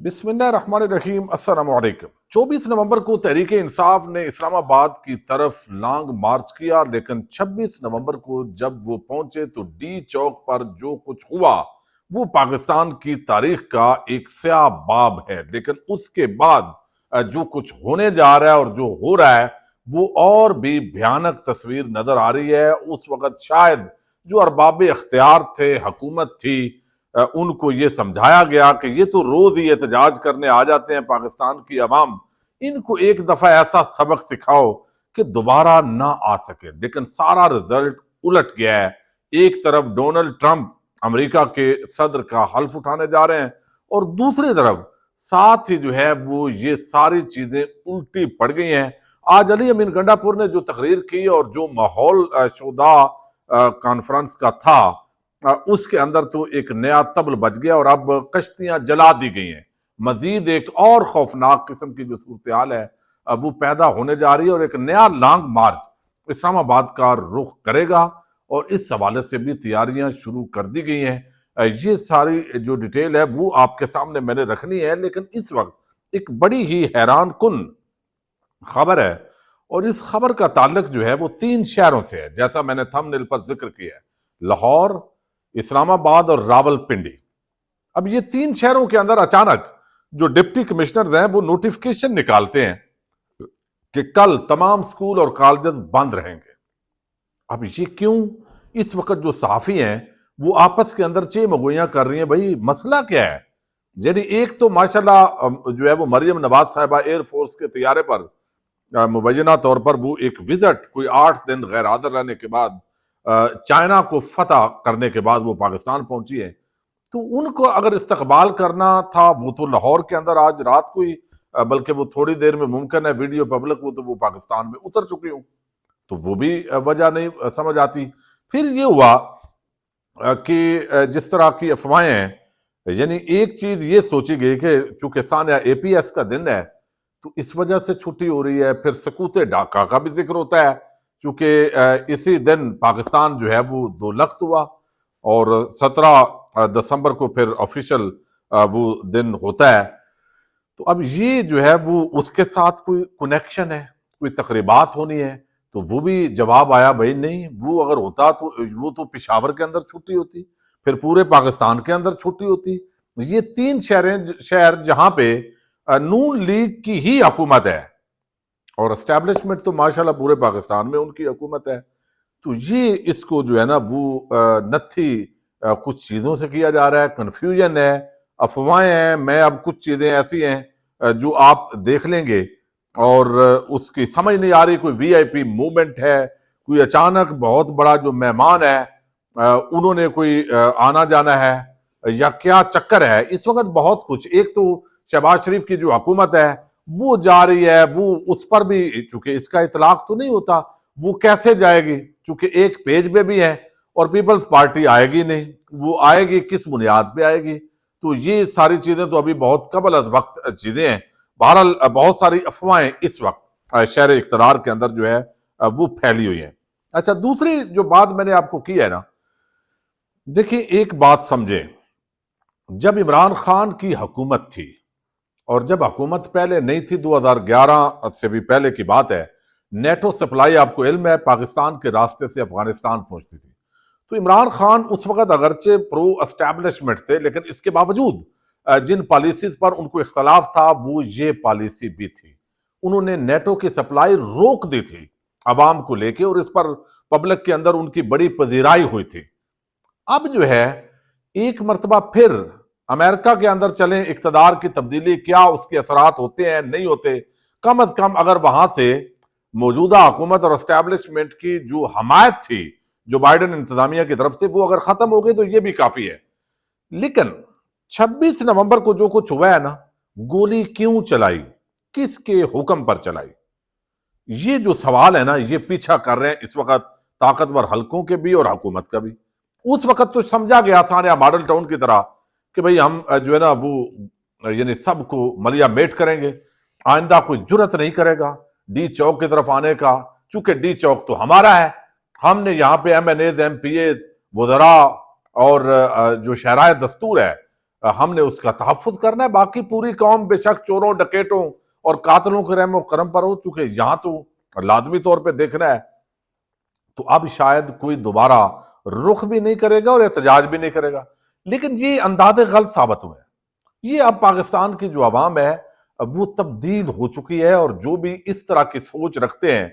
بسم اللہ الرحمن الرحیم۔ السلام علیکم۔ 24 نومبر کو تحریک انصاف نے اسلام آباد کی طرف لانگ مارچ کیا، لیکن 26 نومبر کو جب وہ پہنچے تو ڈی چوک پر جو کچھ ہوا وہ پاکستان کی تاریخ کا ایک سیاہ باب ہے۔ لیکن اس کے بعد جو کچھ ہونے جا رہا ہے اور جو ہو رہا ہے وہ اور بھی بھیانک تصویر نظر آ رہی ہے۔ اس وقت شاید جو ارباب اختیار تھے، حکومت تھی، ان کو یہ سمجھایا گیا کہ یہ تو روز ہی احتجاج کرنے آ جاتے ہیں پاکستان کی عوام، ان کو ایک دفعہ ایسا سبق سکھاؤ کہ دوبارہ نہ آ سکے۔ لیکن سارا رزلٹ الٹ گیا ہے۔ ایک طرف ڈونلڈ ٹرمپ امریکہ کے صدر کا حلف اٹھانے جا رہے ہیں، اور دوسری طرف ساتھ ہی جو ہے وہ یہ ساری چیزیں الٹی پڑ گئی ہیں۔ آج علی امین گنڈا پور نے جو تقریر کی اور جو ماحول شودا کانفرنس کا تھا، اس کے اندر تو ایک نیا طبل بج گیا اور اب کشتیاں جلا دی گئی ہیں۔ مزید ایک اور خوفناک قسم کی جو صورتحال ہے وہ پیدا ہونے جا رہی ہے، اور ایک نیا لانگ مارچ اسلام آباد کا رخ کرے گا، اور اس حوالے سے بھی تیاریاں شروع کر دی گئی ہیں۔ یہ ساری جو ڈیٹیل ہے وہ آپ کے سامنے میں نے رکھنی ہے، لیکن اس وقت ایک بڑی ہی حیران کن خبر ہے، اور اس خبر کا تعلق جو ہے وہ 3 شہروں سے ہے، جیسا میں نے تھم نیل پر ذکر کیا ہے: لاہور، اسلام آباد اور راول پنڈی۔ اب یہ 3 شہروں کے اندر اچانک جو ڈپٹی کمشنر ہیں وہ نوٹیفکیشن نکالتے ہیں کہ کل تمام سکول اور کالجز بند رہیں گے۔ اب یہ کیوں؟ اس وقت جو صحافی ہیں وہ آپس کے اندر چہ مگوئیاں کر رہی ہیں، بھائی مسئلہ کیا ہے؟ یعنی ایک تو ماشاءاللہ جو ہے وہ مریم نواز صاحبہ ایئر فورس کے طیارے پر مبینہ طور پر وہ ایک وزٹ کوئی 8 دن غیر حاضر رہنے کے بعد چائنا کو فتح کرنے کے بعد وہ پاکستان پہنچی ہے، تو ان کو اگر استقبال کرنا تھا وہ تو لاہور کے اندر آج رات کو ہی، بلکہ وہ تھوڑی دیر میں ممکن ہے ویڈیو پبلک ہو تو وہ پاکستان میں اتر چکی ہوں، تو وہ بھی وجہ نہیں سمجھ آتی۔ پھر یہ ہوا کہ جس طرح کی افواہیں ہیں، یعنی ایک چیز یہ سوچی گئی کہ چونکہ ثانیہ اے پی ایس کا دن ہے تو اس وجہ سے چھٹی ہو رہی ہے۔ پھر سکوت ڈھاکہ کا بھی ذکر ہوتا ہے، چونکہ اسی دن پاکستان جو ہے وہ 2 لخت ہوا، اور 17 دسمبر کو پھر آفیشل وہ دن ہوتا ہے۔ تو اب یہ جو ہے وہ اس کے ساتھ کوئی کنیکشن ہے، کوئی تقریبات ہونی ہے، تو وہ بھی جواب آیا بھائی نہیں، وہ اگر ہوتا تو وہ تو پشاور کے اندر چھٹی ہوتی، پھر پورے پاکستان کے اندر چھٹی ہوتی۔ یہ 3 شہر جہاں پہ نون لیگ کی ہی حکومت ہے، اور اسٹیبلشمنٹ تو ماشاءاللہ پورے پاکستان میں ان کی حکومت ہے، تو یہ اس کو جو ہے نا وہ نتھی کچھ چیزوں سے کیا جا رہا ہے، کنفیوژن ہے، افواہیں ہیں۔ میں اب کچھ چیزیں ایسی ہیں جو آپ دیکھ لیں گے اور اس کی سمجھ نہیں آ رہی، کوئی وی آئی پی موومنٹ ہے، کوئی اچانک بہت بڑا جو مہمان ہے انہوں نے کوئی آنا جانا ہے، یا کیا چکر ہے اس وقت؟ بہت کچھ۔ ایک تو شہباز شریف کی جو حکومت ہے وہ جا رہی ہے، وہ اس پر بھی چونکہ اس کا اطلاق تو نہیں ہوتا، وہ کیسے جائے گی؟ چونکہ ایک پیج پہ بھی ہے، اور پیپلز پارٹی آئے گی نہیں، وہ آئے گی کس بنیاد پہ آئے گی؟ تو یہ ساری چیزیں تو ابھی بہت قبل از وقت چیزیں ہیں۔ بہرحال بہت ساری افواہیں اس وقت شہر اقتدار کے اندر جو ہے وہ پھیلی ہوئی ہیں۔ اچھا، دوسری جو بات میں نے آپ کو کی ہے نا، دیکھیں ایک بات سمجھیں، جب عمران خان کی حکومت تھی، اور جب حکومت پہلے نہیں تھی، 2011 سے بھی پہلے کی بات ہے، نیٹو سپلائی آپ کو علم ہے پاکستان کے راستے سے افغانستان پہنچتی تھی، تو عمران خان اس وقت اگرچہ پرو اسٹیبلشمنٹ تھے، لیکن اس کے باوجود جن پالیسیز پر ان کو اختلاف تھا وہ یہ پالیسی بھی تھی۔ انہوں نے نیٹو کی سپلائی روک دی تھی عوام کو لے کے، اور اس پر پبلک کے اندر ان کی بڑی پذیرائی ہوئی تھی۔ اب جو ہے ایک مرتبہ پھر امریکہ کے اندر چلیں، اقتدار کی تبدیلی، کیا اس کے اثرات ہوتے ہیں نہیں ہوتے؟ کم از کم اگر وہاں سے موجودہ حکومت اور اسٹیبلشمنٹ کی جو حمایت تھی جو بائیڈن انتظامیہ کی طرف سے، وہ اگر ختم ہو گئی تو یہ بھی کافی ہے۔ لیکن 26 نومبر کو جو کچھ ہوا ہے نا، گولی کیوں چلائی، کس کے حکم پر چلائی، یہ جو سوال ہے نا یہ پیچھا کر رہے ہیں اس وقت طاقتور حلقوں کے بھی اور حکومت کا بھی۔ اس وقت تو سمجھا گیا ثانیہ ماڈل ٹاؤن کی طرح کہ بھئی ہم جو ہے نا وہ یعنی سب کو ملیا میٹ کریں گے، آئندہ کوئی جرت نہیں کرے گا ڈی چوک کی طرف آنے کا، چونکہ ڈی چوک تو ہمارا ہے، ہم نے یہاں پہ M N As, M P As, وزراء اور جو شہرائے دستور ہے ہم نے اس کا تحفظ کرنا ہے، باقی پوری قوم بے شک چوروں ڈکیٹوں اور قاتلوں کے رحم و کرم پر ہو چکے، یہاں تو لازمی طور پہ دیکھنا ہے، تو اب شاید کوئی دوبارہ رخ بھی نہیں کرے گا اور احتجاج بھی نہیں کرے گا۔ لیکن یہ اندازے غلط ثابت ہوئے ہیں، یہ اب پاکستان کی جو عوام ہے وہ تبدیل ہو چکی ہے، اور جو بھی اس طرح کی سوچ رکھتے ہیں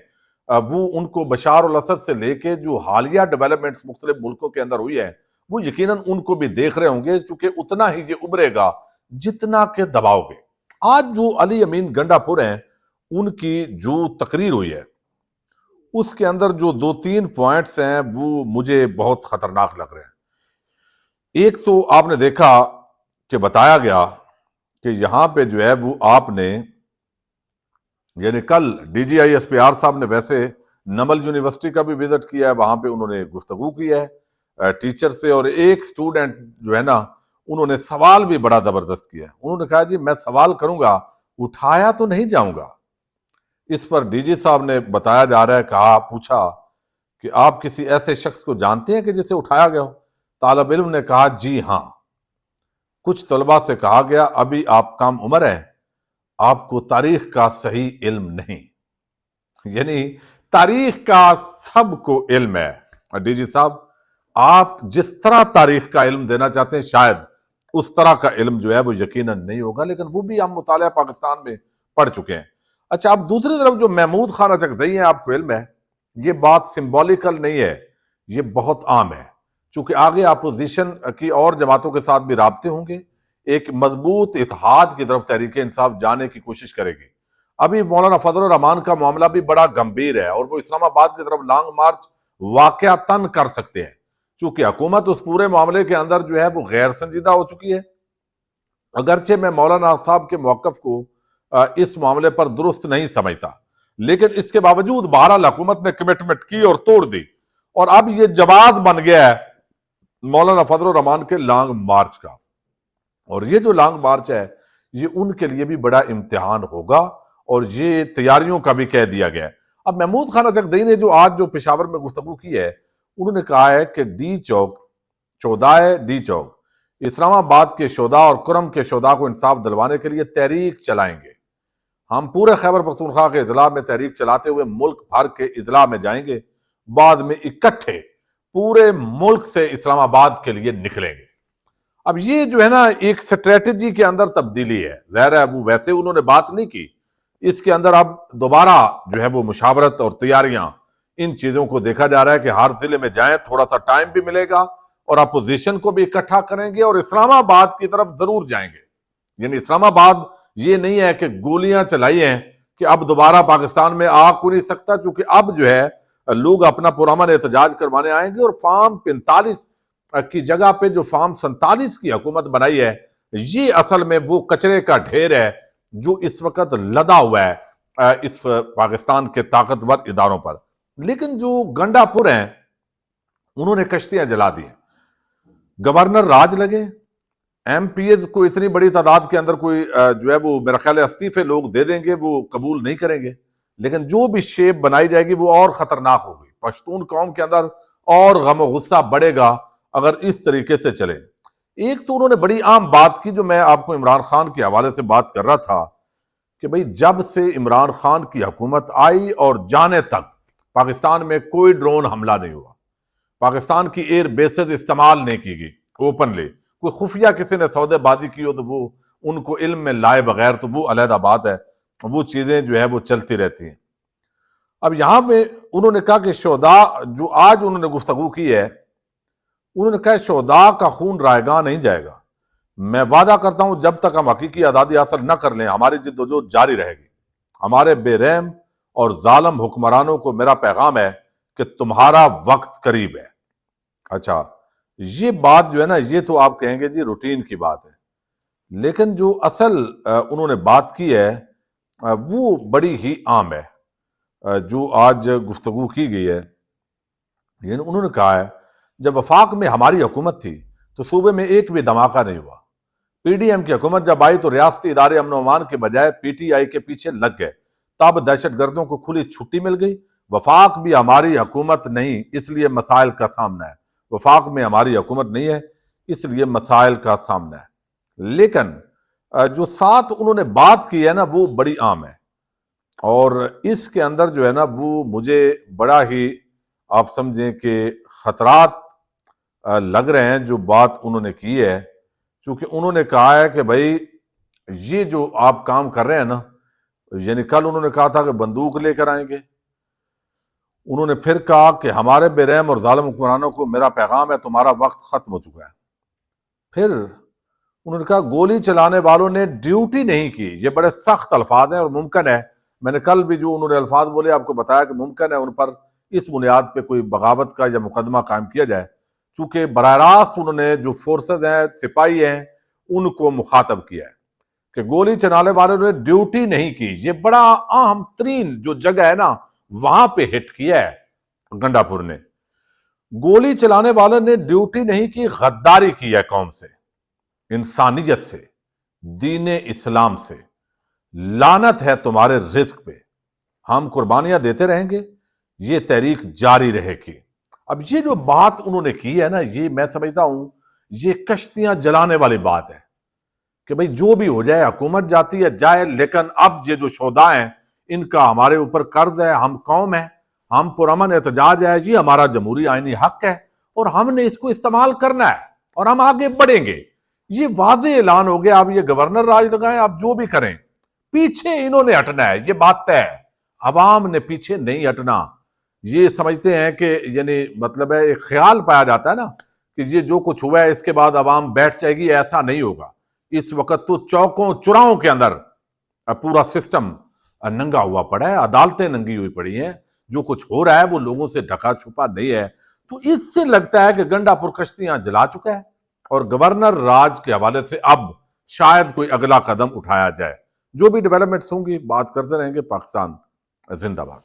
وہ ان کو بشار الاسد سے لے کے جو حالیہ ڈیولپمنٹس مختلف ملکوں کے اندر ہوئی ہے وہ یقیناً ان کو بھی دیکھ رہے ہوں گے، چونکہ اتنا ہی یہ ابھرے گا جتنا کہ دباؤ گے۔ آج جو علی امین گنڈا پور ہیں ان کی جو تقریر ہوئی ہے اس کے اندر جو 2-3 پوائنٹس ہیں وہ مجھے بہت خطرناک لگ رہے ہیں۔ ایک تو آپ نے دیکھا کہ بتایا گیا کہ یہاں پہ جو ہے وہ آپ نے یعنی کل D G I S P R صاحب نے ویسے نمل یونیورسٹی کا بھی وزٹ کیا ہے، وہاں پہ انہوں نے گفتگو کی ہے ٹیچر سے، اور ایک سٹوڈنٹ جو ہے نا انہوں نے سوال بھی بڑا زبردست کیا ہے۔ انہوں نے کہا جی میں سوال کروں گا، اٹھایا تو نہیں جاؤں گا۔ اس پر ڈی جی صاحب نے بتایا جا رہا ہے، کہا پوچھا کہ آپ کسی ایسے شخص کو جانتے ہیں کہ جسے اٹھایا گیا ہو؟ طالب علم نے کہا جی ہاں۔ کچھ طلباء سے کہا گیا ابھی آپ کم عمر ہیں، آپ کو تاریخ کا صحیح علم نہیں، یعنی تاریخ کا سب کو علم ہے۔ ڈی جی صاحب آپ جس طرح تاریخ کا علم دینا چاہتے ہیں شاید اس طرح کا علم جو ہے وہ یقیناً نہیں ہوگا، لیکن وہ بھی ہم مطالعہ پاکستان میں پڑھ چکے ہیں۔ اچھا اب دوسری طرف جو محمود خان اچکزئی ہیں، آپ کو علم ہے یہ بات سمبولیکل نہیں ہے، یہ بہت عام ہے، چونکہ آگے اپوزیشن کی اور جماعتوں کے ساتھ بھی رابطے ہوں گے، ایک مضبوط اتحاد کی طرف تحریک انصاف جانے کی کوشش کرے گی۔ ابھی مولانا فضل الرحمان کا معاملہ بھی بڑا گمبھیر ہے اور وہ اسلام آباد کی طرف لانگ مارچ واقعتاً کر سکتے ہیں، چونکہ حکومت اس پورے معاملے کے اندر جو ہے وہ غیر سنجیدہ ہو چکی ہے۔ اگرچہ میں مولانا صاحب کے موقف کو اس معاملے پر درست نہیں سمجھتا، لیکن اس کے باوجود بہرحال حکومت نے کمٹمنٹ کی اور توڑ دی، اور اب یہ جواز بن گیا ہے مولانا فضل الرحمان کے لانگ مارچ کا، اور یہ جو لانگ مارچ ہے یہ ان کے لیے بھی بڑا امتحان ہوگا، اور یہ تیاریوں کا بھی کہہ دیا گیا ہے۔ اب محمود خان اچکزئی نے جو آج جو پشاور میں گفتگو کی ہے، انہوں نے کہا ہے کہ ڈی چوک، چودائے ڈی چوک، اسلام آباد کے شہداء اور کرم کے شہداء کو انصاف دلوانے کے لیے تحریک چلائیں گے۔ ہم پورے خیبر پختونخوا کے اضلاع میں تحریک چلاتے ہوئے ملک بھر کے اضلاع میں جائیں گے، بعد میں اکٹھے پورے ملک سے اسلام آباد کے لیے نکلیں گے۔ اب یہ جو ہے نا ایک سٹریٹجی کے اندر تبدیلی ہے، ظاہر ہے وہ ویسے انہوں نے بات نہیں کی، اس کے اندر اب دوبارہ جو ہے وہ مشاورت اور تیاریاں، ان چیزوں کو دیکھا جا رہا ہے کہ ہر ضلع میں جائیں، تھوڑا سا ٹائم بھی ملے گا اور اپوزیشن کو بھی اکٹھا کریں گے اور اسلام آباد کی طرف ضرور جائیں گے۔ یعنی اسلام آباد یہ نہیں ہے کہ گولیاں چلائی ہیں کہ اب دوبارہ پاکستان میں آ کو نہیں سکتا، چونکہ اب جو ہے لوگ اپنا پرامن احتجاج کروانے آئیں گے، اور فارم 45 کی جگہ پہ جو فارم 47 کی حکومت بنائی ہے یہ اصل میں وہ کچرے کا ڈھیر ہے جو اس وقت لدا ہوا ہے اس پاکستان کے طاقتور اداروں پر۔ لیکن جو گنڈا پور ہیں انہوں نے کشتیاں جلا دی ہیں، گورنر راج لگے، ایم پی ایز کو اتنی بڑی تعداد کے اندر کوئی جو ہے وہ میرا خیال ہے استعفے لوگ دے دیں گے، وہ قبول نہیں کریں گے، لیکن جو بھی شیپ بنائی جائے گی وہ اور خطرناک ہوگی، پشتون قوم کے اندر اور غم و غصہ بڑھے گا اگر اس طریقے سے چلے۔ ایک تو انہوں نے بڑی عام بات کی جو میں آپ کو عمران خان کے حوالے سے بات کر رہا تھا کہ بھئی جب سے عمران خان کی حکومت آئی اور جانے تک پاکستان میں کوئی ڈرون حملہ نہیں ہوا، پاکستان کی ایئر بیسز استعمال نہیں کی گئی اوپنلی، کوئی خفیہ کسی نے سودے بازی کی ہو تو وہ ان کو علم میں لائے بغیر تو وہ علیحدہ بات ہے، وہ چیزیں جو ہے وہ چلتی رہتی ہیں۔ اب یہاں پہ انہوں نے کہا کہ شہداء جو آج انہوں نے گفتگو کی ہے، انہوں نے کہا شہداء کا خون رائیگاں نہیں جائے گا، میں وعدہ کرتا ہوں جب تک ہم حقیقی آزادی حاصل نہ کر لیں ہماری جدوجہد جاری رہے گی۔ ہمارے بے رحم اور ظالم حکمرانوں کو میرا پیغام ہے کہ تمہارا وقت قریب ہے۔ اچھا یہ بات جو ہے نا یہ تو آپ کہیں گے جی روٹین کی بات ہے، لیکن جو اصل انہوں نے بات کی ہے وہ بڑی ہی عام ہے جو آج گفتگو کی گئی ہے۔ یعنی انہوں نے کہا ہے جب وفاق میں ہماری حکومت تھی تو صوبے میں ایک بھی دھماکہ نہیں ہوا، پی ڈی ایم کی حکومت جب آئی تو ریاستی ادارے امن و امان کے بجائے پی ٹی آئی کے پیچھے لگ گئے، تب دہشت گردوں کو کھلی چھٹی مل گئی۔ وفاق بھی ہماری حکومت نہیں اس لیے مسائل کا سامنا ہے، وفاق میں ہماری حکومت نہیں ہے اس لیے مسائل کا سامنا ہے۔ لیکن جو ساتھ انہوں نے بات کی ہے نا وہ بڑی عام ہے، اور اس کے اندر جو ہے نا وہ مجھے بڑا ہی آپ سمجھیں کہ خطرات لگ رہے ہیں جو بات انہوں نے کی ہے، چونکہ انہوں نے کہا ہے کہ بھائی یہ جو آپ کام کر رہے ہیں نا، یعنی کل انہوں نے کہا تھا کہ بندوق لے کر آئیں گے، انہوں نے پھر کہا کہ ہمارے بے رحم اور ظالم حکمرانوں کو میرا پیغام ہے تمہارا وقت ختم ہو چکا ہے، پھر انہوں نے کہا گولی چلانے والوں نے ڈیوٹی نہیں کی۔ یہ بڑے سخت الفاظ ہیں اور ممکن ہے، میں نے کل بھی جو انہوں نے الفاظ بولے آپ کو بتایا کہ ممکن ہے ان پر اس بنیاد پہ کوئی بغاوت کا یا مقدمہ قائم کیا جائے، چونکہ براہ راست انہوں نے جو فورسز ہیں، سپاہی ہیں، ان کو مخاطب کیا ہے کہ گولی چلانے والوں نے ڈیوٹی نہیں کی۔ یہ بڑا اہم ترین جو جگہ ہے نا وہاں پہ ہٹ کیا ہے گنڈا پور نے۔ گولی چلانے والوں نے ڈیوٹی نہیں کی، غداری کی ہے قوم سے، انسانیت سے، دین اسلام سے۔ لعنت ہے تمہارے رزق پہ، ہم قربانیاں دیتے رہیں گے، یہ تحریک جاری رہے گی۔ اب یہ جو بات انہوں نے کی ہے نا، یہ میں سمجھتا ہوں یہ کشتیاں جلانے والی بات ہے کہ بھئی جو بھی ہو جائے، حکومت جاتی ہے جائے، لیکن اب یہ جو شہداء ہیں ان کا ہمارے اوپر قرض ہے، ہم قوم ہیں، ہم پرامن احتجاج ہے، یہ ہمارا جمہوری آئینی حق ہے اور ہم نے اس کو استعمال کرنا ہے اور ہم آگے بڑھیں گے۔ یہ واضح اعلان ہو گیا، اب یہ گورنر راج لگائیں، آپ جو بھی کریں، پیچھے انہوں نے ہٹنا ہے، یہ بات طے ہے۔ عوام نے پیچھے نہیں ہٹنا۔ یہ سمجھتے ہیں کہ یعنی مطلب ہے ایک خیال پایا جاتا ہے نا کہ یہ جو کچھ ہوا ہے اس کے بعد عوام بیٹھ جائے گی، ایسا نہیں ہوگا۔ اس وقت تو چوکوں چراہوں کے اندر پورا سسٹم ننگا ہوا پڑا ہے، عدالتیں ننگی ہوئی پڑی ہیں، جو کچھ ہو رہا ہے وہ لوگوں سے ڈھکا چھپا نہیں ہے۔ تو اس سے لگتا ہے کہ گنڈا پور کشتیاں جلا چکا ہے اور گورنر راج کے حوالے سے اب شاید کوئی اگلا قدم اٹھایا جائے۔ جو بھی ڈیولپمنٹس ہوں گی بات کرتے رہیں گے۔ پاکستان زندہ باد۔